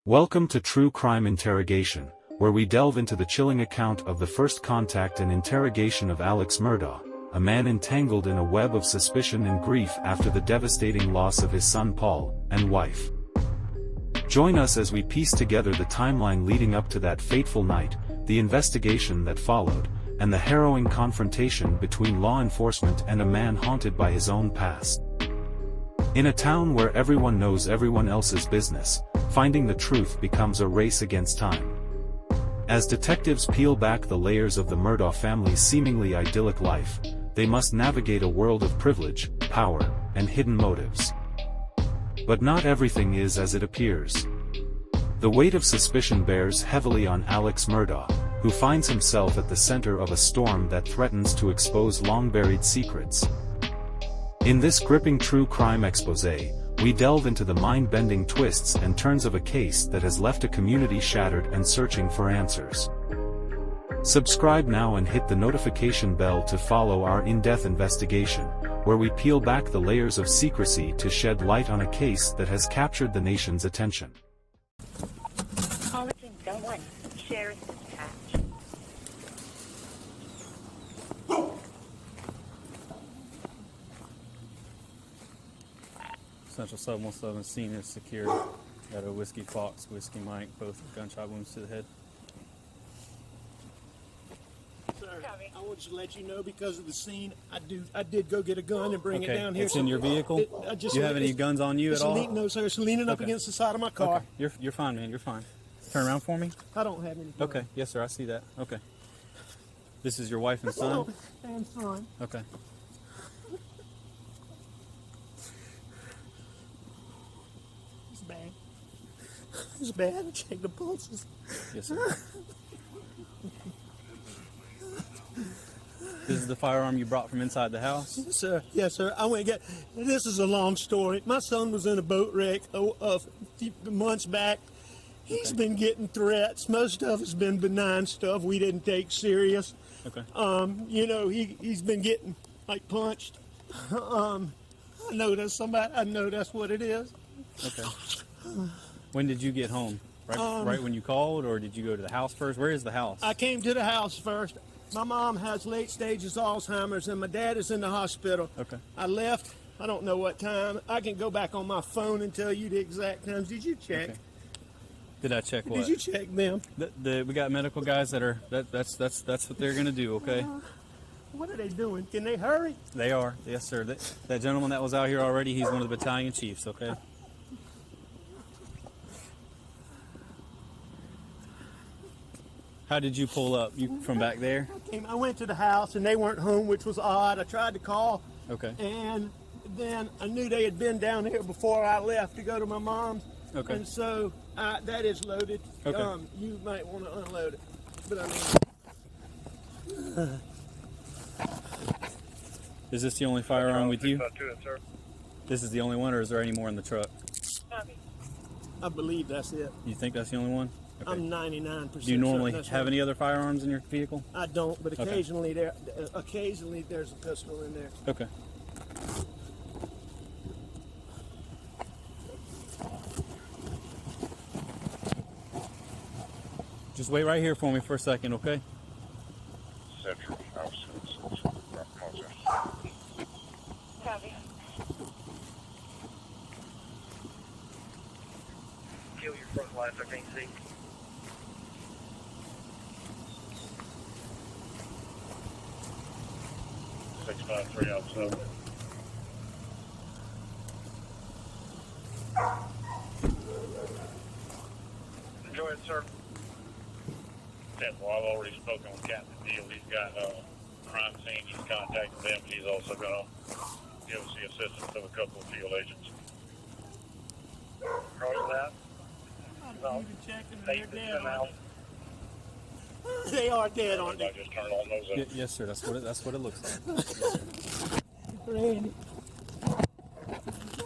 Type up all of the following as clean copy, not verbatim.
Welcome to True Crime Interrogation, where we delve into the chilling account of the first contact and interrogation of Alex Murdaugh, a man entangled in a web of suspicion and grief after the devastating loss of his son Paul and wife. Join us as we piece together the timeline leading up to that fateful night, the investigation that followed, and the harrowing confrontation between law enforcement and a man haunted by his own past. In a town where everyone knows everyone else's business, finding the truth becomes a race against time. As detectives peel back the layers of the Murdaugh family's seemingly idyllic life, they must navigate a world of privilege, power, and hidden motives. But not everything is as it appears. The weight of suspicion bears heavily on Alex Murdaugh, who finds himself at the center of a storm that threatens to expose long-buried secrets. In this gripping true crime exposé, we delve into the mind-bending twists and turns of a case that has left a community shattered and searching for answers. Subscribe now and hit the notification bell to follow our in-depth investigation, where we peel back the layers of secrecy to shed light on a case that has captured the nation's attention. Shares attached. Central 717 scene is secure. Got a Whiskey Fox, Whiskey Mike, both gunshot wounds to the head. Sir, I wanted to let you know because of the scene, I did go get a gun and bring it down here. It's in your vehicle? Do you have any guns on you at all? No, sir. It's leaning up against the side of my car. Okay. You're fine, man. You're fine. Turn around for me. I don't have any guns. Okay. Yes, sir. I see that. Okay. This is your wife and son? And son. Okay. It's bad. It's bad. Check the pulses. Yes, sir. This is the firearm you brought from inside the house? Yes, sir. Yes, sir. I went and got. This is a long story. My son was in a boat wreck a few months back. He's been getting threats. Most of it's been benign stuff we didn't take serious. Okay. He's been getting like punched. I know that's somebody. I know that's what it is. Okay. When did you get home? Right when you called, or did you go to the house first? Where is the house? I came to the house first. My mom has late stages Alzheimer's, and my dad is in the hospital. Okay. I left. I don't know what time. I can go back on my phone and tell you the exact times. Did you check? Okay. Did I check what? Did you check them? We got medical guys that are that's what they're gonna do. Okay. What are they doing? Can they hurry? They are. Yes, sir. That gentleman that was out here already, he's one of the battalion chiefs. Okay. How did you pull up? You from back there? I went to the house and they weren't home, which was odd. I tried to call. Okay. And then I knew they had been down here before I left to go to my mom's. Okay. And so that is loaded. Okay. You might want to unload it. But Is this the only firearm with you? This is the only one, or is there any more in the truck? I believe that's it. You think that's the only one? Okay. I'm 99%. Do you normally certain have any other firearms in your vehicle? I don't, but occasionally there's a pistol in there. Okay. Just wait right here for me for a second, okay? Copy. Kill your front lights, I can't see. Six, 5, 3, out, 7. Go ahead, sir. Well, I've already spoken with Captain Deal. He's got crime scene. He's contacted them. He's also going to give us the assistance of a couple of field agents. Roger that. No, they are dead, aren't they? I just turned on those. Yes, sir. That's what it looks like. Randy.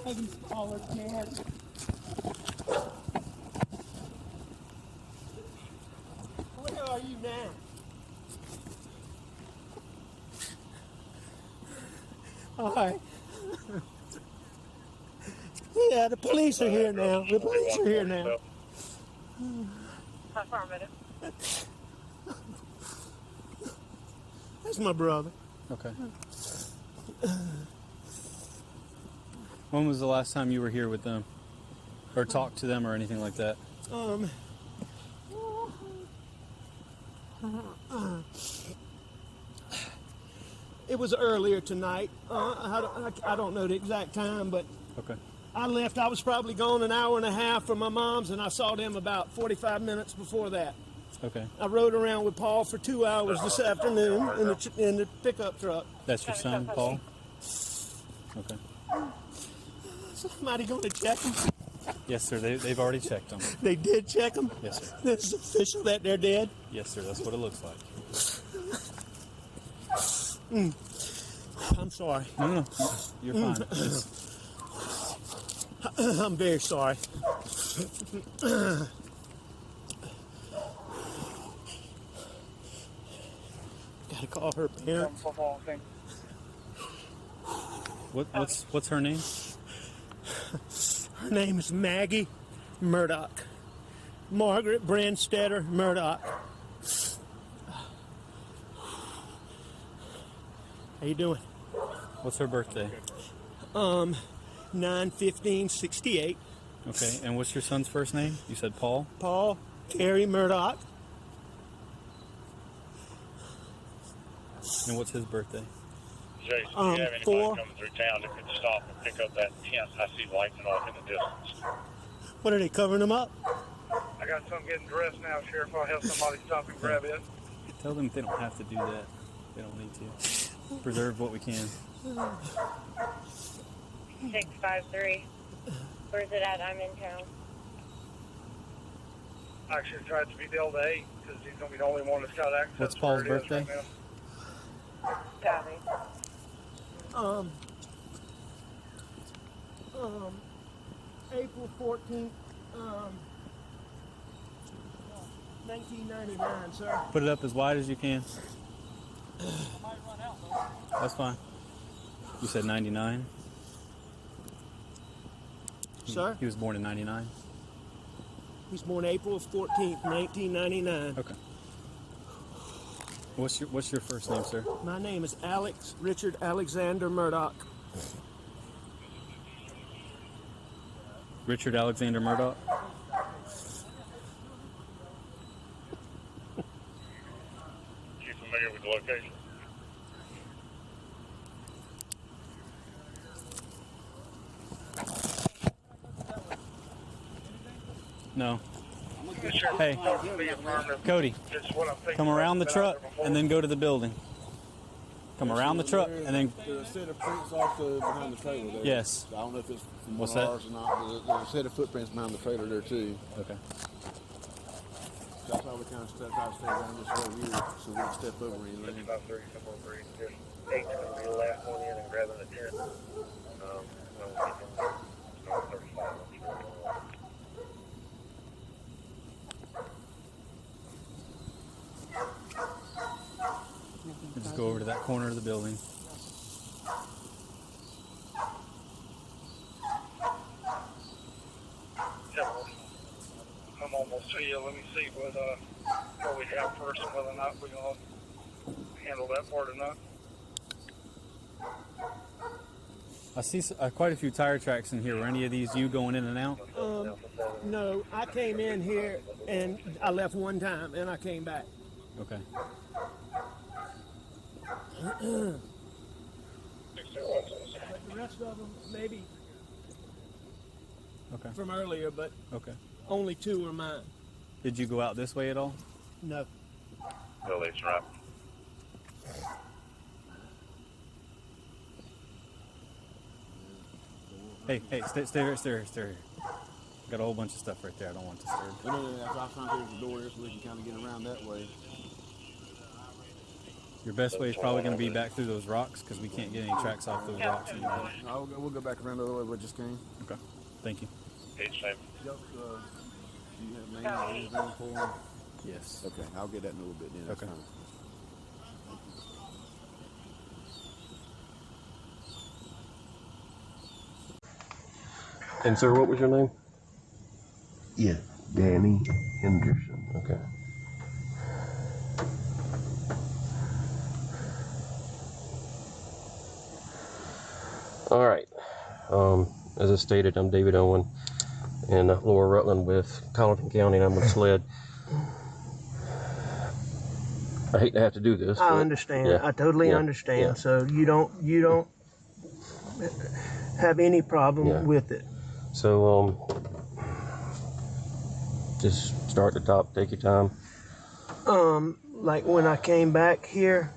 He's all dead. Where are you now? All right. Yeah, the police are here now. The police are here now. Affirmative. That's my brother. Okay. When was the last time you were here with them? Or talked to them or anything like that? It was earlier tonight. I don't know the exact time, but Okay. I left. I was probably gone an hour and a half from my mom's, and I saw them about 45 minutes before that. Okay. I rode around with Paul for 2 hours this afternoon in the pickup truck. That's your son, Paul? Okay. Somebody going to check him? Yes, sir. They've already checked them. They did check him? Yes, sir. This is official that they're dead? Yes, sir. That's what it looks like. I'm sorry. No. You're fine. Just, I'm very sorry. Gotta call her parents. what's her name? Her name is Maggie Murdaugh. Margaret Brandstetter Murdaugh. How you doing? What's her birthday? 9/15/68. Okay. And what's your son's first name? You said Paul? Paul Terry Murdaugh. And what's his birthday? Jason, do you have anybody 4. coming through town that could stop and pick up that tent? I see lighting off in the distance. What are they covering them up? I got some getting dressed now, Sheriff. I'll have somebody stop and grab it. Tell them they don't have to do that. They don't need to. Preserve what we can. 653. Where's it at? I'm in town. I actually tried to be Delta 8 because he's going to be the only one that's got access. What's to Paul's where it is birthday? right Copy. April 14th, 1999, sir. Put it up as wide as you can. That's fine. You said 99? Sir? He was born in 99? He's born April 14th, 1999. Okay. What's your first name, sir? My name is Alex Richard Alexander Murdaugh. Richard Alexander Murdaugh? You familiar with the location? No. Sheriff, Hey, be affirmative. Cody, It's what I'm thinking come around the I've been out truck there before. and then go to the building. Come around the truck and then... There's a set of prints off behind the trailer there. Yes. I don't know if it's from What's one that? of ours or not, but there's a set of footprints behind the trailer there too. Okay. So that's why we kind of try to stay around this way here so we don't step over anything. 653, 703. Just 8's going to be the last one in and grabbing the tent. When we get them, it's not 35, I'm sure. Just go over to that corner of the building. Yeah, I'm almost to you. Let me see what we have first and whether or not we're going to handle that part or not. I see quite a few tire tracks in here. Were any of these you going in and out? No, I came in here and I left one time and I came back. Okay. But the rest of them, maybe Okay. from earlier, but Okay. only 2 are mine. Did you go out this way at all? No. Well, it's right. Hey, stay here. Got a whole bunch of stuff right there. I don't want to disturb. No, that's why I was trying to get the door there so we can kind of get around that way. Your best way is probably going to be back through those rocks because we can't get any tracks off those rocks anymore. We'll go back around the other way we just came. Okay. Thank you. Each name. Yep, do you have names or anything for them? Yes. Okay, I'll get that in a little bit then. That's Okay. fine. And sir, what was your name? Yeah, Danny Henderson. Okay. All right. As I stated, I'm David Owen in Lower Rutland with Colleton County, and I'm with SLED. I hate to have to do this. I understand. Yeah. I totally Yeah. understand. Yeah. So you don't have any problem with it. So just start at the top. Take your time. Like when I came back here,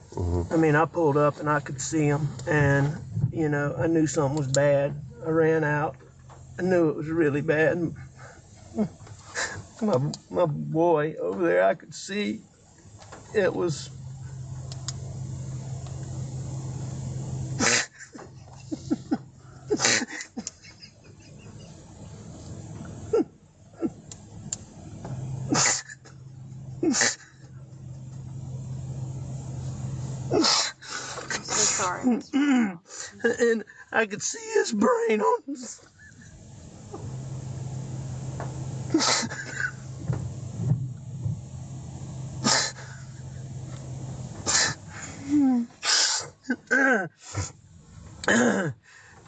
I mean, I pulled up and I could see them, and you know, I knew something was bad. I ran out. I knew it was really bad. My boy over there, I could see it was. Sorry. And I could see his brain on his...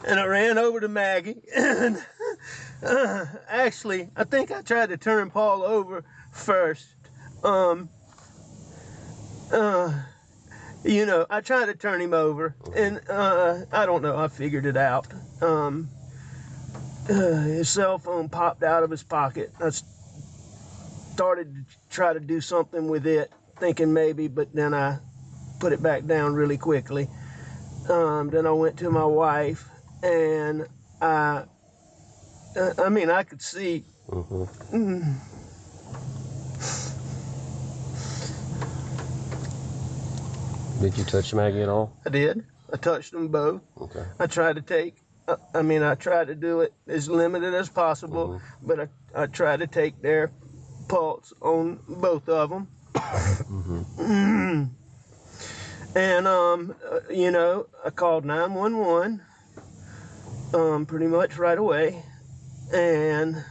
And I ran over to Maggie, and actually, I think I tried to turn Paul over first. You know, I tried to turn him over, and I don't know, I figured it out. His cell phone popped out of his pocket. I started to try to do something with it, thinking maybe, but then I put it back down really quickly. Then I went to my wife, and I mean, I could see. Did you touch Maggie at all? I did. I touched them both. Okay. I tried to take, I tried to do it as limited as possible, but I tried to take their pulse on both of them. And, you know, I called 911 pretty much right away, and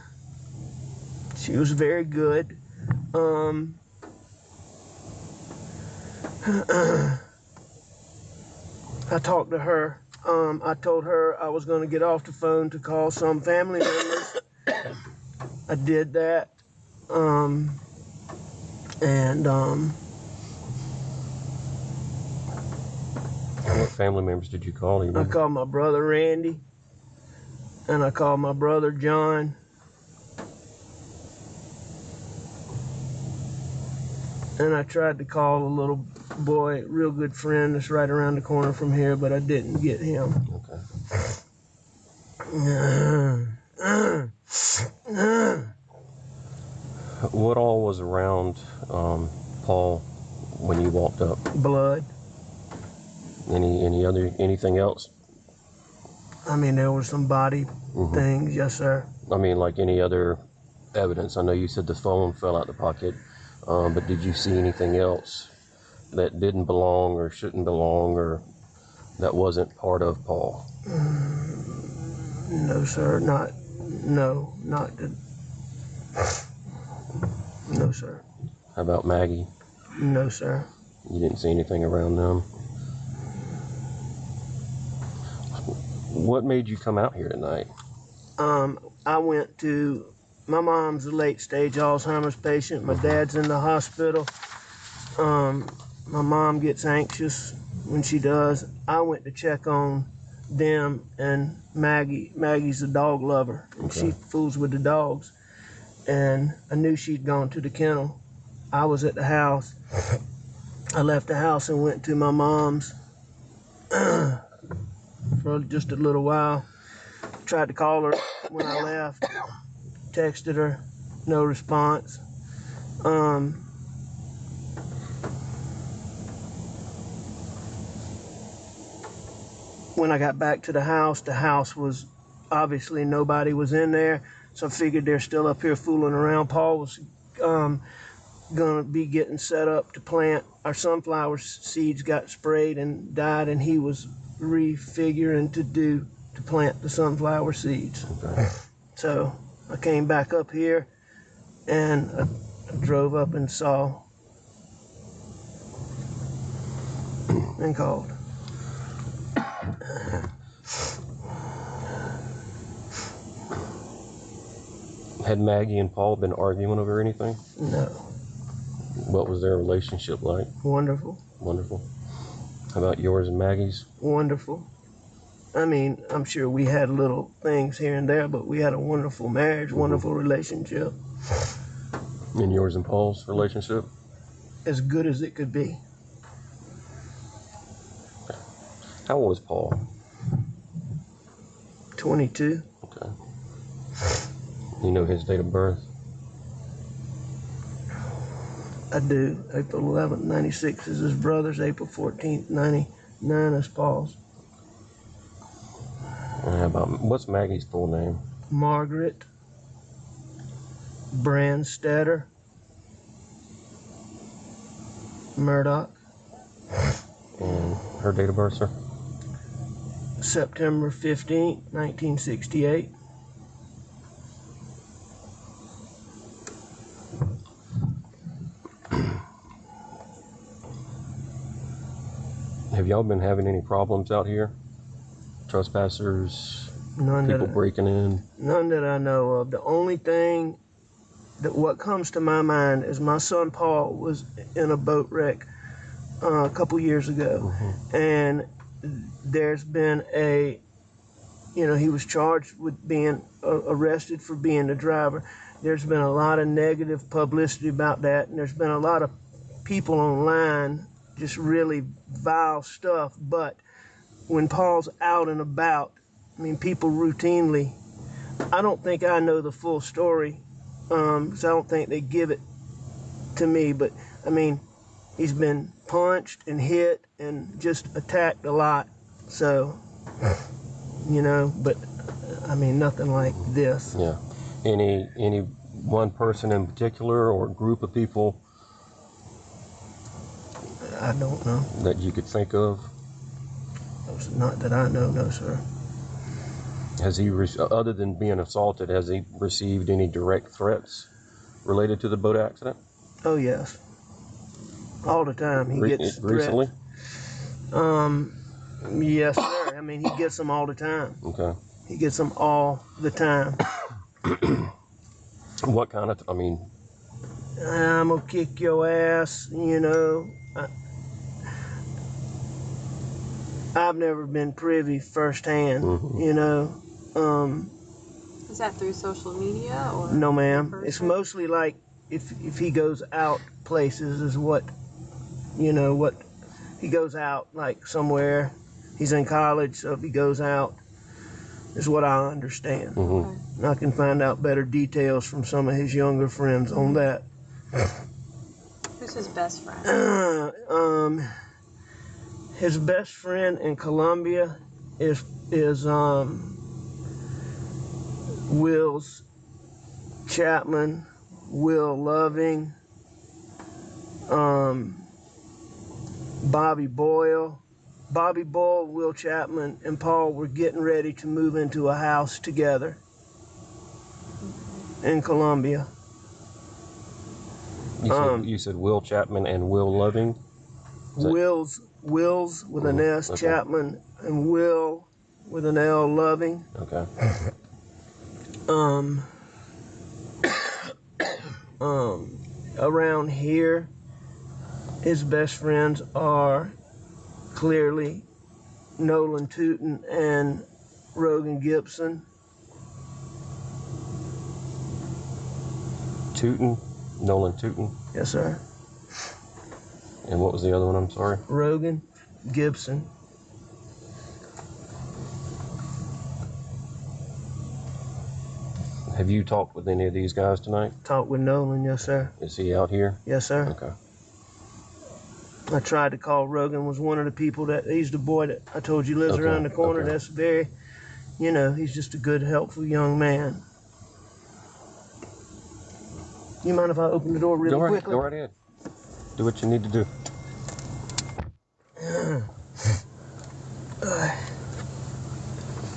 she was very good. I talked to her. I told her I was going to get off the phone to call some family members. I did that. What family members did you call? I called my brother Randy, and I called my brother John. And I tried to call a little boy, real good friend that's right around the corner from here, but I didn't get him. Okay. What all was around Paul when you walked up? Blood. Anything else? I mean, there were some body things, yes, sir. I mean, like any other evidence? I know you said the phone fell out the pocket, but did you see anything else that didn't belong or shouldn't belong or that wasn't part of Paul? No, sir, not the, no, sir. How about Maggie? No, sir. You didn't see anything around them? What made you come out here tonight? I went to, my mom's a late stage Alzheimer's patient. My dad's in the hospital. My mom gets anxious when she does. I went to check on them and Maggie. Maggie's a dog lover, and she fools with the dogs. And I knew she'd gone to the kennel. I was at the house. I left the house and went to my mom's for just a little while. Tried to call her when I left. Texted her, no response. When I got back to the house was obviously nobody was in there, so I figured they're still up here fooling around. Paul was gonna be getting set up to plant. Our sunflower seeds got sprayed and died, and he was refiguring to plant the sunflower seeds. So I came back up here, and I drove up and saw and called. Had Maggie and Paul been arguing over anything? No. What was their relationship like? Wonderful. Wonderful. How about yours and Maggie's? Wonderful. I mean, I'm sure we had little things here and there, but we had a wonderful marriage, wonderful relationship. And yours and Paul's relationship? As good as it could be. How old is Paul? 22. Okay. You know his date of birth? I do. April 11th, 96 is his brother's. April 14th, 99 is Paul's. How about, what's Maggie's full name? Margaret Brandstetter Murdaugh. And her date of birth, sir? September 15th, 1968. Have y'all been having any problems out here? Trespassers, people breaking in? None that I know of. The only thing that what comes to my mind is my son Paul was in a boat wreck a couple years ago, and there's been he was charged with being arrested for being the driver. There's been a lot of negative publicity about that, and there's been a lot of people online just really vile stuff. But when Paul's out and about, I mean, people routinely, I don't think I know the full story, because I don't think they give it to me, but I mean, he's been punched and hit and just attacked a lot. So, but I mean, nothing like this. Yeah. Any one person in particular or group of people? I don't know. That you could think of? Not that I know, no, sir. Has he, other than being assaulted, has he received any direct threats related to the boat accident? Oh, yes. All the time he gets threats. Recently? Yes, sir. I mean, he gets them all the time. Okay. He gets them all the time. What kind of, I'm gonna kick your ass, I've never been privy firsthand, Is that through social media or? No, ma'am. It's mostly like if he goes out places is what he goes out like somewhere. He's in college, so if he goes out is what I understand. And I can find out better details from some of his younger friends on that. Who's his best friend? His best friend in Colombia is Will's Chapman, Will Loving, Bobby Boyle. Bobby Boyle, Will Chapman, and Paul were getting ready to move into a house together in Colombia. You said Will Chapman and Will Loving? Will's with an S, Okay. Chapman, and Will with an L, Loving. Okay. Around here, his best friends are clearly Nolan Tootin and Rogan Gibson. Nolan Tootin? Yes, sir. And what was the other one, I'm sorry? Rogan Gibson. Have you talked with any of these guys tonight? Talked with Nolan, yes, sir. Is he out here? Yes, sir. Okay. I tried to call Rogan, was one of the people he's the boy that I told you lives around the corner. Okay. That's very, he's just a good, helpful young man. You mind if I open the door really quickly? Go right ahead. Do what you need to do.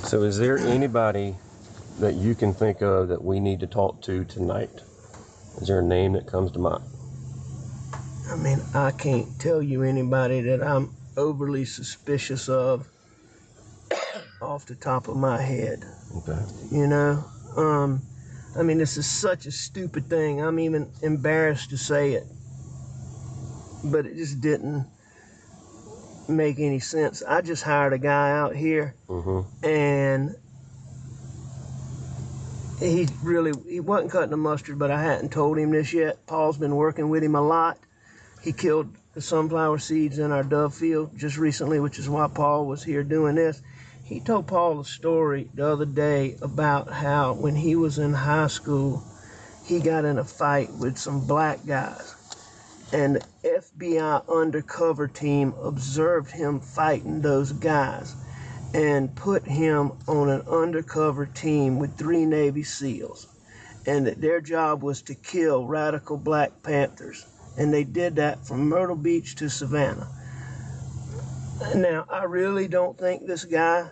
So is there anybody that you can think of that we need to talk to tonight? Is there a name that comes to mind? I mean, I can't tell you anybody that I'm overly suspicious of off the top of my head. Okay. You know? I mean, this is such a stupid thing. I'm even embarrassed to say it. But it just didn't make any sense. I just hired a guy out here, and he wasn't cutting the mustard, but I hadn't told him this yet. Paul's been working with him a lot. He killed the sunflower seeds in our dove field just recently, which is why Paul was here doing this. He told Paul a story the other day about how when he was in high school, he got in a fight with some black guys. And the FBI undercover team observed him fighting those guys and put him on an undercover team with 3 Navy SEALs. And that their job was to kill radical Black Panthers. And they did that from Myrtle Beach to Savannah. Now, I really don't think this guy,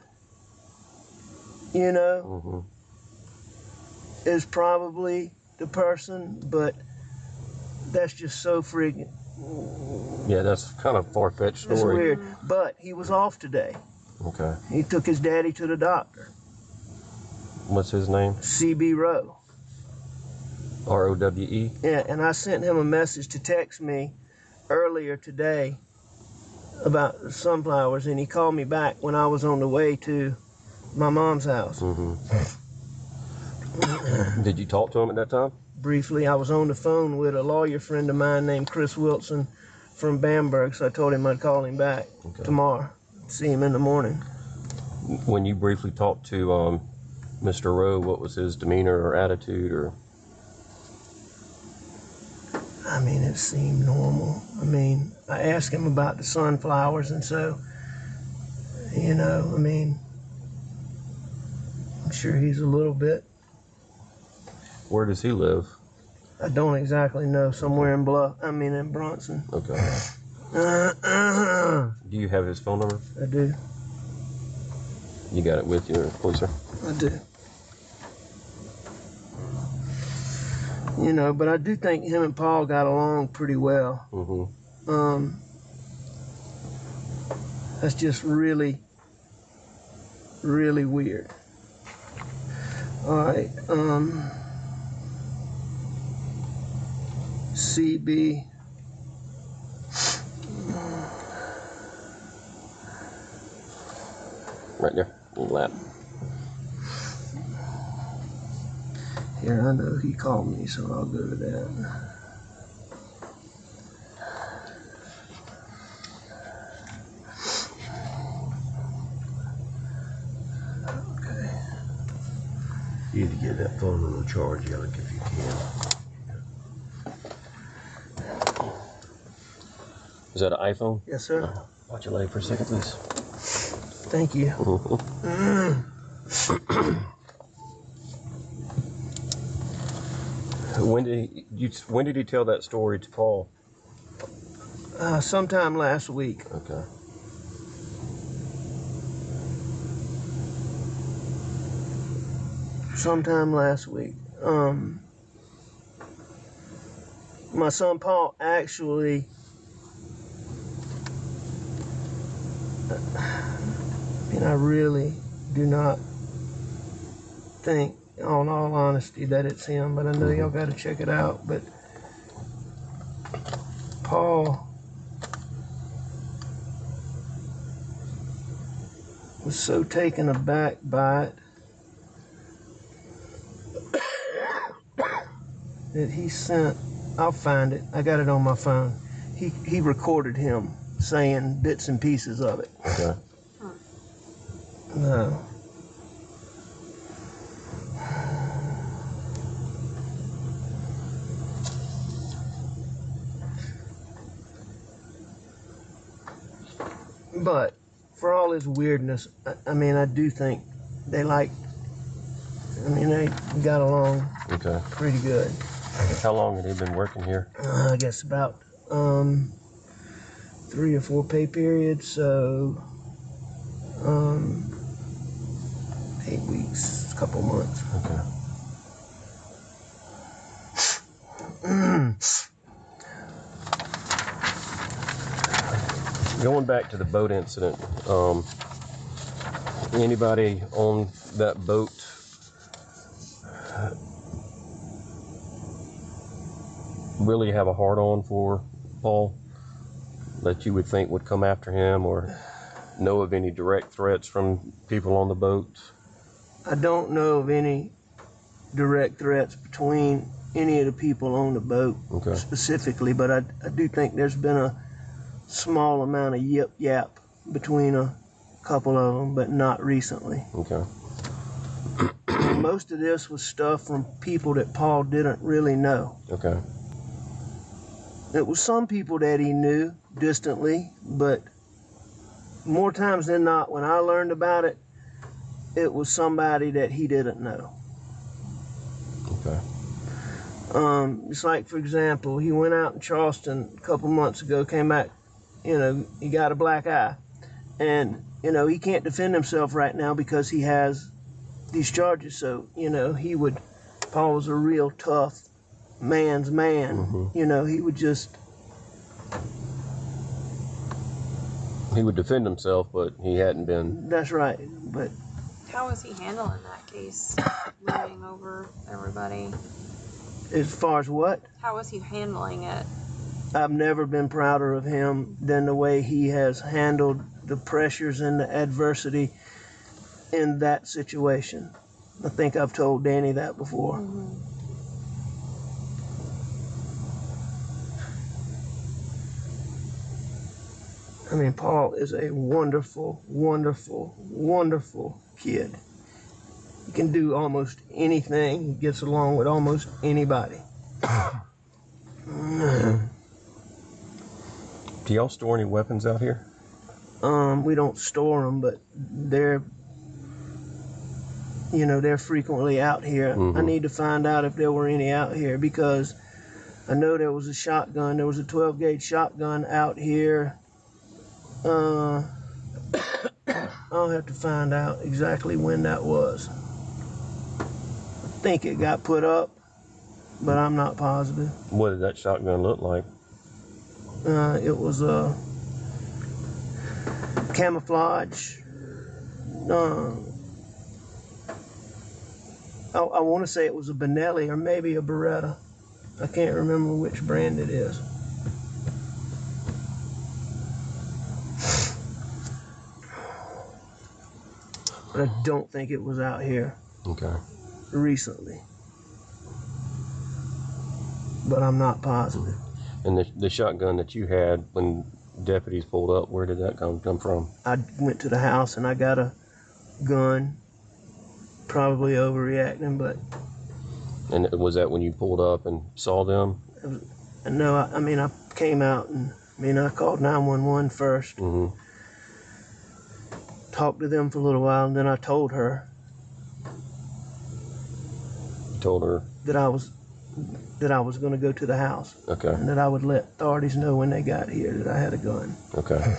you know, is probably the person, but that's just so freaking... Yeah, that's kind of far-fetched story. It's weird, but he was off today. Okay. He took his daddy to the doctor. What's his name? C.B. Rowe. R-O-W-E? Yeah, and I sent him a message to text me earlier today about the sunflowers, and he called me back when I was on the way to my mom's house. Did you talk to him at that time? Briefly, I was on the phone with a lawyer friend of mine named Chris Wilson from Bamberg, so I told him I'd call him back tomorrow, see him in the morning. When you briefly talked to Mr. Rowe, what was his demeanor or attitude? Or? I mean, it seemed normal. I mean, I asked him about the sunflowers, and so, you know, I mean, I'm sure he's a little bit. Where does he live? I don't exactly know. Somewhere in in Bronson. Okay. Do you have his phone number? I do. You got it with you, please, sir? I do. You know, but I do think him and Paul got along pretty well. That's just really, really weird. All right. CB. Right there, in the lap. Here, I know he called me, so I'll go to that. Okay. You need to get that phone on the charge, Alec, if you can. Is that an iPhone? Yes, sir. Watch your leg for a second, please. Thank you. When did he tell that story to Paul? Sometime last week. Okay. Sometime last week. My son Paul actually, I really do not think, in all honesty, that it's him, but I know y'all got to check it out. But Paul was so taken aback by it that he sent, I'll find it, I got it on my phone. He recorded him saying bits and pieces of it. Okay. No. But for all his weirdness, I do think they got along pretty good. How long had he been working here? I guess about 3 or 4 pay periods, so 8 weeks, a couple months. Okay. Going back to the boat incident, anybody on that boat really have a hard-on for Paul that you would think would come after him, or know of any direct threats from people on the boat? I don't know of any direct threats between any of the people on the boat specifically, but I do think there's been a small amount of yip-yap between a couple of them, but not recently. Okay. Most of this was stuff from people that Paul didn't really know. Okay. It was some people that he knew distantly, but more times than not, when I learned about it, it was somebody that he didn't know. Okay. It's like, for example, he went out in Charleston a couple months ago, came back, you know, he got a black eye. And, you know, he can't defend himself right now because he has these charges. So, you know, Paul was a real tough man's man. Mm-hmm. You know, he would just... He would defend himself, but he hadn't been... That's right, but... How was he handling that case, looming over everybody? As far as what? How was he handling it? I've never been prouder of him than the way he has handled the pressures and the adversity in that situation. I think I've told Danny that before. Mm-hmm. I mean, Paul is a wonderful, wonderful, wonderful kid. He can do almost anything. He gets along with almost anybody. Do y'all store any weapons out here? We don't store them, but they're frequently out here. Mm-hmm. I need to find out if there were any out here because I know there was a shotgun. There was a 12-gauge shotgun out here. I'll have to find out exactly when that was. I think it got put up, but I'm not positive. What did that shotgun look like? It was a camouflage. I want to say it was a Benelli or maybe a Beretta. I can't remember which brand it is. But I don't think it was out here Okay. recently. But I'm not positive. And the shotgun that you had when deputies pulled up, where did that come from? I went to the house and I got a gun. Probably overreacting, but... And was that when you pulled up and saw them? No, I came out and... I called 911 first. Mm-hmm. Talked to them for a little while, and then I told her. You told her? That I was going to go to the house. Okay. And that I would let authorities know when they got here that I had a gun. Okay.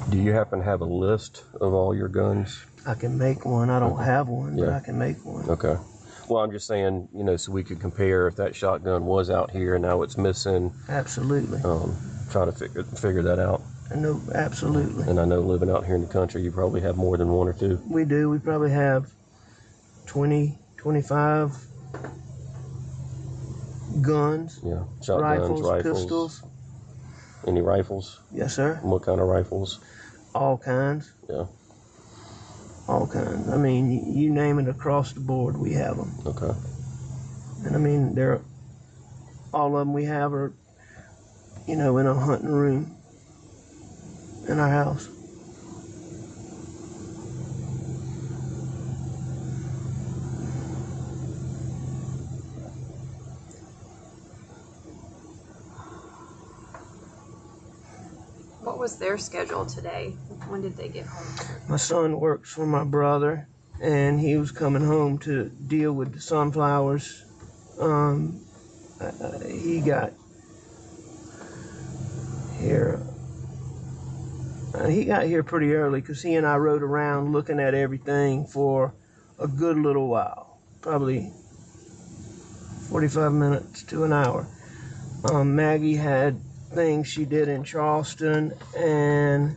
Do you happen to have a list of all your guns? I can make one. I don't have one, but I can make one. Okay. Well, I'm just saying, so we could compare if that shotgun was out here and now it's missing. Absolutely. Try to figure that out. I know, absolutely. And I know living out here in the country, you probably have more than one or two. We do. We probably have 20, 25 guns. Yeah, shotguns, rifles, pistols. Any rifles? Yes, sir. What kind of rifles? All kinds. Yeah. All kinds. You name it, across the board, we have them. Okay. And all of them we have are, in a hunting room in our house. What was their schedule today? When did they get home? My son works for my brother, and he was coming home to deal with the sunflowers. He got here. He got here pretty early because he and I rode around looking at everything for a good little while. probably 45 minutes to an hour. Maggie had things she did in Charleston, and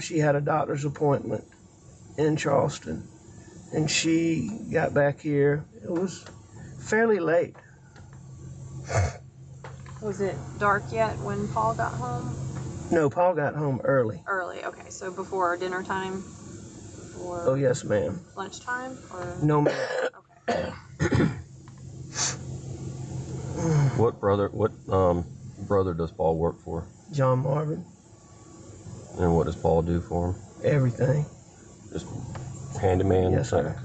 she had a doctor's appointment in Charleston, and she got back here. It was fairly late. Was it dark yet when Paul got home? No, Paul got home early. Early, okay. So before dinner time? Before Oh, yes, ma'am. lunchtime? Or? No, ma'am. Okay. What brother does Paul work for? John Marvin. And what does Paul do for him? Everything. Just handyman? Yes, sir.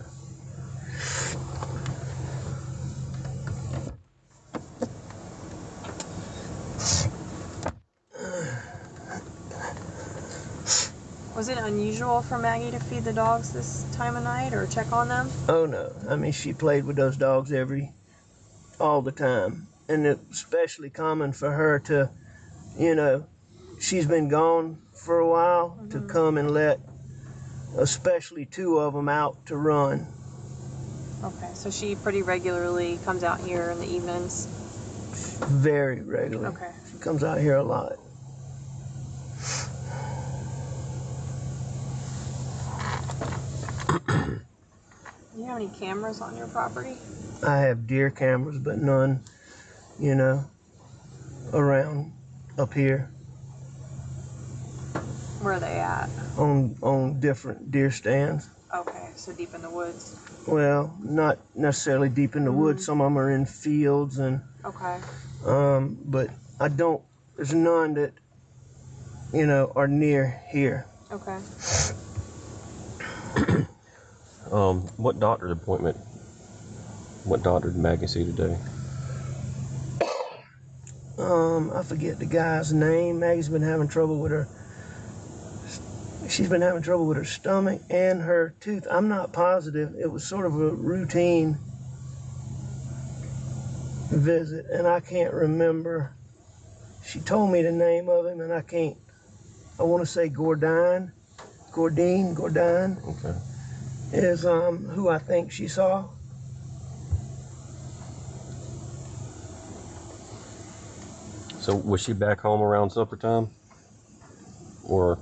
Was it unusual for Maggie to feed the dogs this time of night or check on them? Oh, no. I mean, she played with those dogs all the time. And it's especially common for her to, she's been gone for a while, to come and let especially 2 of them out to run. Okay, so she pretty regularly comes out here in the evenings? Very regularly. Okay. She comes out here a lot. Do you have any cameras on your property? I have deer cameras, but none, around up here. Where are they at? On different deer stands. Okay, so deep in the woods. Well, not necessarily deep in the woods. Some of them are in fields and. Okay. But there's none that, are near here. Okay. What doctor's appointment? What doctor did Maggie see today? I forget the guy's name. Maggie's been having trouble with her. She's been having trouble with her stomach and her tooth. I'm not positive. It was sort of a routine visit, and I can't remember. She told me the name of him, and I want to say Gordine Okay. is who I think she saw. So was she back home around supper time? Or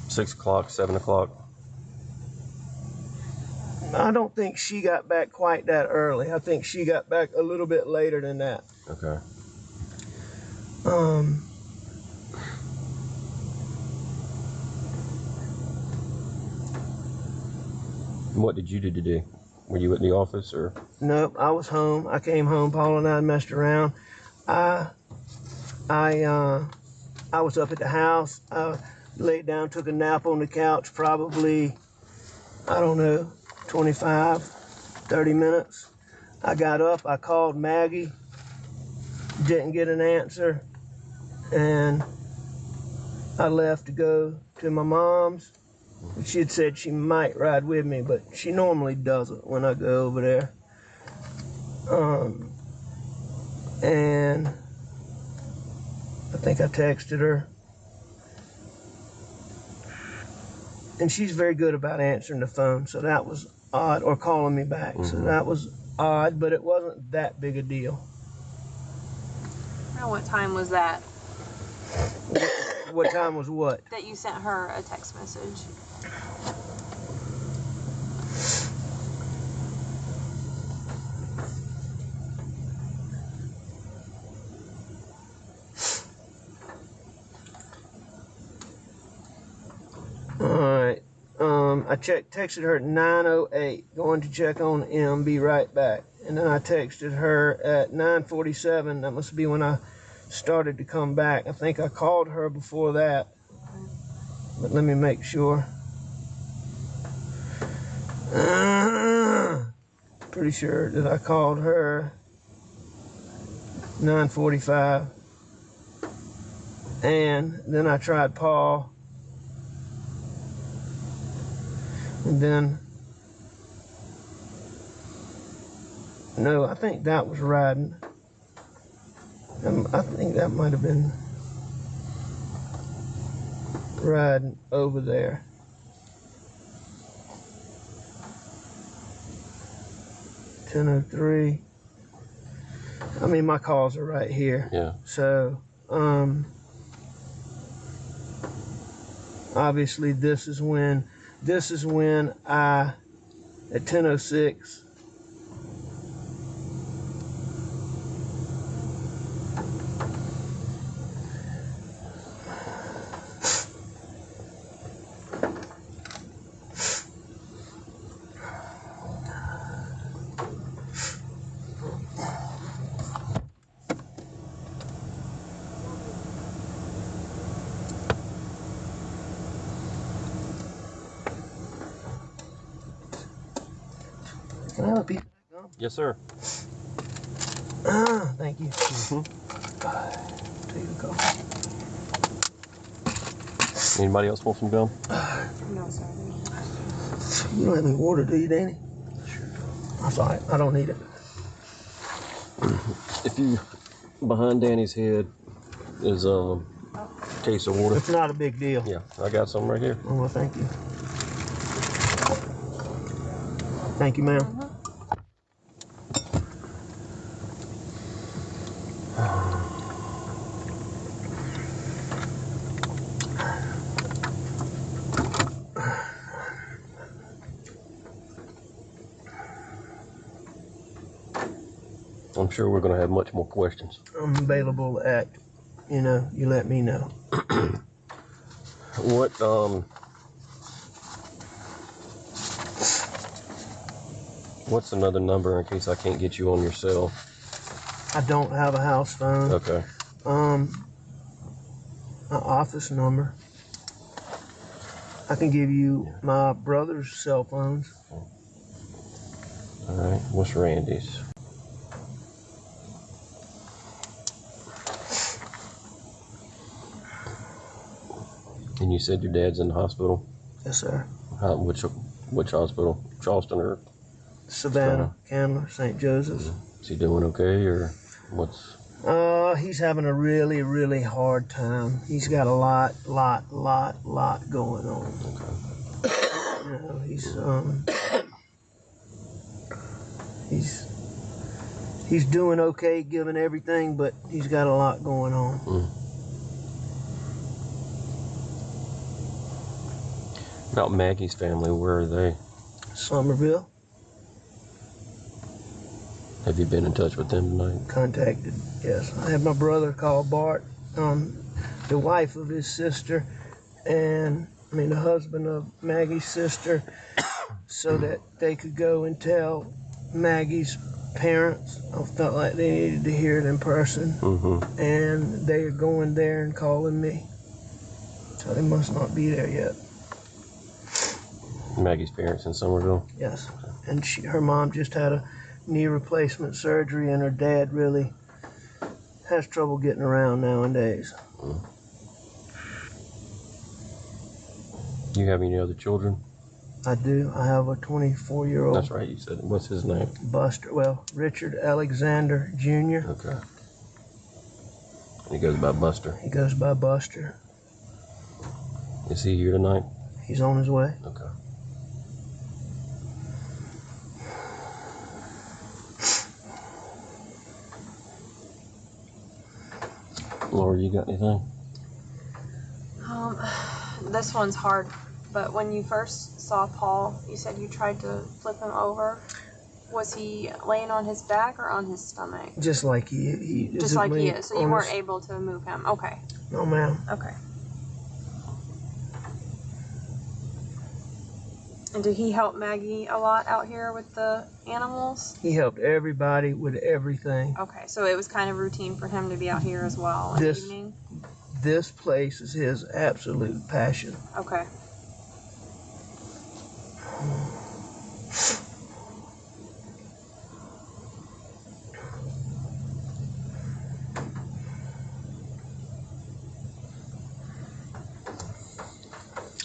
6 o'clock, 7 o'clock? I don't think she got back quite that early. I think she got back a little bit later than that. Okay. What did you do today? Were you at the office or? Nope, I was home. I came home. Paul and I messed around. I was up at the house. I laid down, took a nap on the couch, probably, 25, 30 minutes. I got up, I called Maggie, didn't get an answer, and I left to go to my mom's. She had said she might ride with me, but she normally doesn't when I go over there. And I think I texted her. And she's very good about answering the phone, so that was odd, or calling me back. So that was odd, but it wasn't that big a deal. Now, what time was that? What time was what? That you sent her a text message. Alright. I texted her at 9:08, going to check on M, be right back. And then I texted her at 9:47. That must be when I started to come back. I think I called her before that. But let me make sure. Pretty sure that I called her 9:45. And then I tried Paul. And then, no, I think that was riding. I think that might have been riding over there. 10:03. I mean, my calls are right here. Yeah. So, obviously this is when I, at 10:06, can I have a piece of that gum? Yes, sir. Thank you. Take the coffee. Anybody else want some gum? No, sir. You don't have any water, do you, Danny? Sure. That's all right. I don't need it. If you, behind Danny's head is a case of water. It's not a big deal. Yeah, I got some right here. Oh, well, thank you. Thank you, ma'am. I'm sure we're going to have much more questions. I'm available to act. You know, you let me know. What's another number in case I can't get you on your cell? I don't have a house phone. Okay. An office number. I can give you my brother's cell phones. All right. What's Randy's? And you said your dad's in the hospital? Yes, sir. Which hospital? Charleston or Savannah, Candler, St. Joseph's. Is he doing okay, or what's? He's having a really, really hard time. He's got a lot going on. Okay. You know, he's doing okay given everything, but he's got a lot going on. About Maggie's family, where are they? Somerville. Have you been in touch with them tonight? Contacted, yes. I had my brother call Bart, the wife of his sister, the husband of Maggie's sister, so that they could go and tell Maggie's parents. I felt like they needed to hear it in person. And they are going there and calling me. So they must not be there yet. Maggie's parents in Somerville? Yes. And her mom just had a knee replacement surgery, and her dad really has trouble getting around nowadays. You have any other children? I do. I have a 24-year-old. That's right, you said. What's his name? Buster. Well, Richard Alexander Jr. Okay. And he goes by Buster? He goes by Buster. Is he here tonight? He's on his way. Okay. Laura, you got anything? This one's hard, but when you first saw Paul, you said you tried to flip him over. Was he laying on his back or on his stomach? Just like he is. Just like he is. So you weren't able to move him. Okay. No, ma'am. Okay. And did he help Maggie a lot out here with the animals? He helped everybody with everything. Okay, so it was kind of routine for him to be out here as well in the evening? This place is his absolute passion. Okay.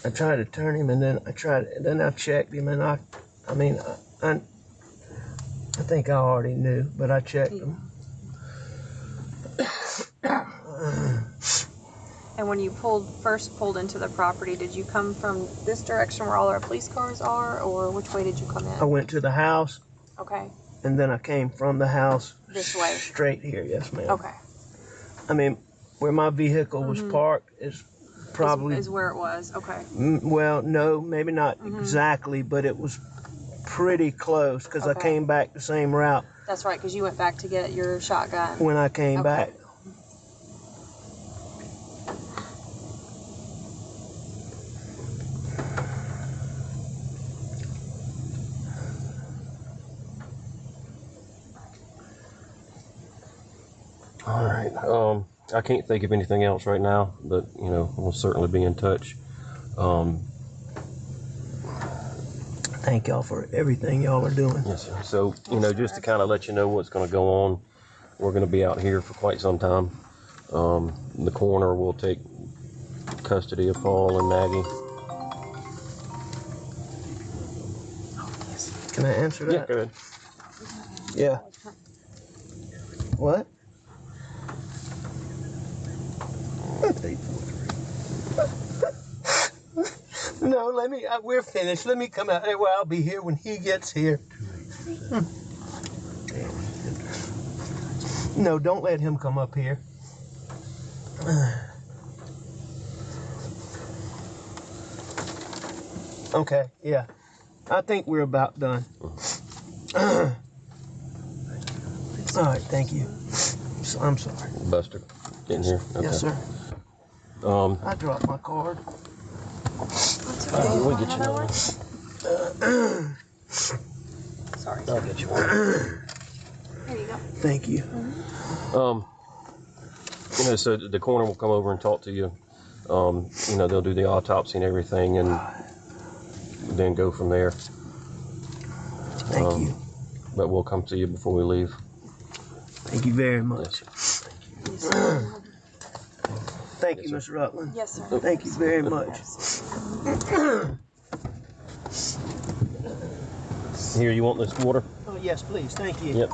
I tried to turn him, and then I checked him, and I think I already knew, but I checked him. And when you first pulled into the property, did you come from this direction where all our police cars are, or which way did you come in? I went to the house. Okay. and then I came from the house This way. straight here. Yes, ma'am. Okay. I mean, where my vehicle was parked is probably is where it was. Okay. Well, no, maybe not exactly, but it was pretty close because I came back the same route. That's right, because you went back to get your shotgun. When I came back. All right. I can't think of anything else right now, but you know, we'll certainly be in touch. Thank y'all for everything y'all are doing. Yes, sir. So, you know, just to kind of let you know what's going to go on, we're going to be out here for quite some time. The coroner will take custody of Paul and Maggie. Can I answer that? Yeah, go ahead. Yeah. What? No, let me, we're finished. Let me come out. Well, I'll be here when he gets here. No, don't let him come up here. Okay, yeah. I think we're about done. All right, thank you. So, I'm sorry. Buster, get in here. Okay. Yes, sir. I dropped my card. We'll get you another one. Sorry. I'll get you one. There you go. Thank you. You know, so the coroner will come over and talk to you. You know, they'll do the autopsy and everything, and then go from there. Thank you. But we'll come to you before we leave. Thank you very much. Yes. Thank you, Mr. Rutland. Yes, sir. Thank you very much. Here, you want this water? Oh, yes, please. Thank you. Yep.